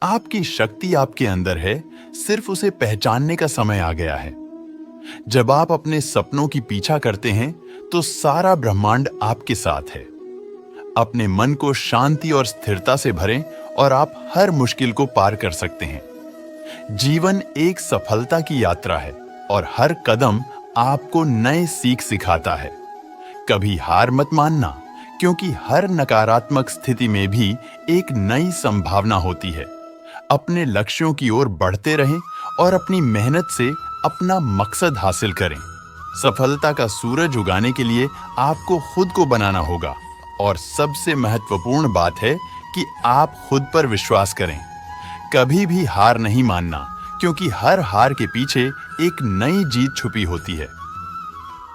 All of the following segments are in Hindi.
आपकी शक्ति आपके अंदर है, सिर्फ उसे पहचानने का समय आ गया है। जब आप अपने सपनों की पीछा करते हैं, तो सारा ब्रह्मांड आपके साथ है। अपने मन को शांति और स्थिरता से भरें और आप हर मुश्किल को पार कर सकते हैं। जीवन एक सफलता की यात्रा है और हर कदम आपको नए सीख सिखाता है। कभी हार मत मानना, क्योंकि हर नकारात्मक स्थिति में भी एक नई संभावना होती है। अपने लक्ष्यों की ओर बढ़ते रहें और अपनी मेहनत से अपना मकसद हासिल करें। सफलता का सूरज उगाने के लिए आपको खुद को बनाना होगा और सबसे महत्वपूर्ण बात है कि आप खुद पर विश्वास करें। कभी भी हार नहीं मानना, क्योंकि हर हार के पीछे एक नई जीत छुपी होती है।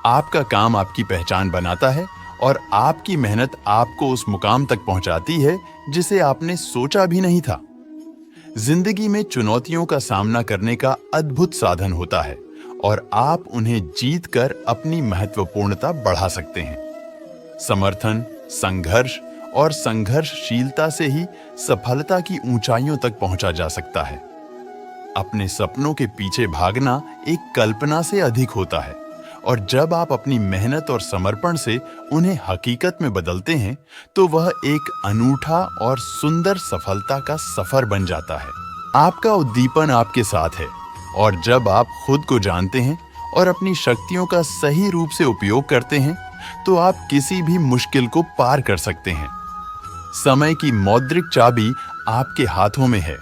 आपका काम आपकी पहचान बनाता है और आपकी मेहनत आपको उस मुकाम तक पहुंचाती है जिसे आपने सोचा भी नहीं था। जिंदगी में चुनौतियों का सामना करने का अद्भुत साधन होता है और आप उन्हें जीतकर अपनी महत्वपूर्णता बढ़ा सकते हैं। समर्थन, संघर्ष और संघर्षशीलता से ही सफलता की ऊंचाइयों तक पहुंचा जा सकता है। अपने सपनों के पीछे भागना एक कल्पना से अधिक होता है, और जब आप अपनी मेहनत और समर्पण से उन्हें हकीकत में बदलते हैं, तो वह एक अनूठा और सुंदर सफलता का सफर बन जाता है। आपका उद्दीपन आपके साथ है, और जब आप खुद को जानते हैं और अपनी शक्तियों का सही रूप से उपयोग करते हैं, तो आप किसी भी मुश्किल को पार कर सकते हैं। समय की मौद्रिक चाबी आपके हाथों में है,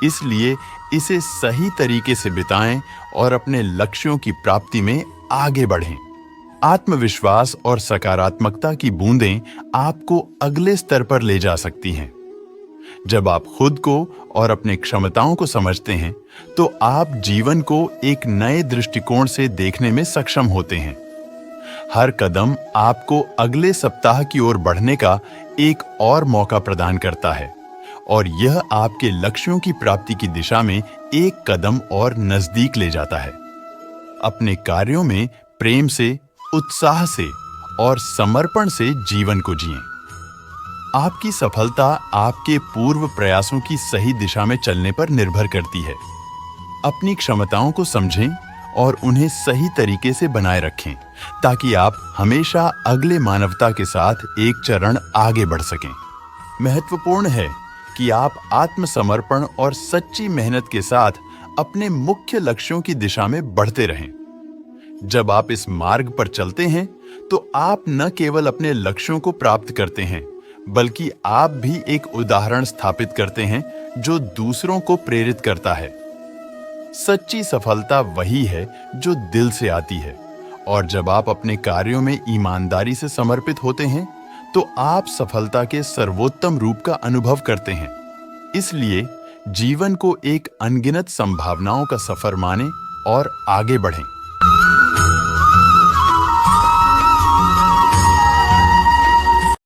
इसलिए इसे सही तरीके से बिताएं और अपने लक्ष्यों की प्राप्ति में आगे बढ़ें। आत्मविश्वास और सकारात्मकता की बूंदें आपको अगले स्तर पर ले जा सकती हैं। जब आप खुद को और अपनी क्षमताओं को समझते हैं, तो आप जीवन को एक नए दृष्टिकोण से देखने में सक्षम होते हैं। हर कदम आपको अगले सप्ताह की ओर बढ़ने का एक और मौका प्रदान करता है, और यह आपके लक्ष्यों की प्राप्ति की दिशा में एक कदम और नजदीक ले जाता है। अपने कार्यों में प्रेम से, उत्साह से और समर्पण से जीवन को जिएं। आपकी सफलता आपके पूर्व प्रयासों की सही दिशा में चलने पर निर्भर करती है। अपनी क्षमताओं को समझें और उन्हें सही तरीके से बनाए रखें, ताकि आप हमेशा अगले मानवता के साथ एक चरण आगे बढ़ सकें। महत्वपूर्ण है कि आप आत्मसमर्पण और सच्ची मेहनत के साथ अपने मुख्य लक्ष्यों की दिशा में बढ़ते रहें। जब आप इस मार्ग पर चलते हैं, तो आप न केवल अपने लक्ष्यों को प्राप्त करते हैं, बल्कि आप भी एक उदाहरण स्थापित करते हैं जो दूसरों को प्रेरित करता है। सच्ची सफलता वही है जो दिल से आती है, और जब आप अपने कार्यों में ईमानदारी से समर्पित होते हैं, तो आप सफलता के सर्वोत्तम रूप का अनुभव करते हैं। इसलिए जीवन को एक अनगिनत संभावनाओं का सफर मानें और आगे बढ़ें।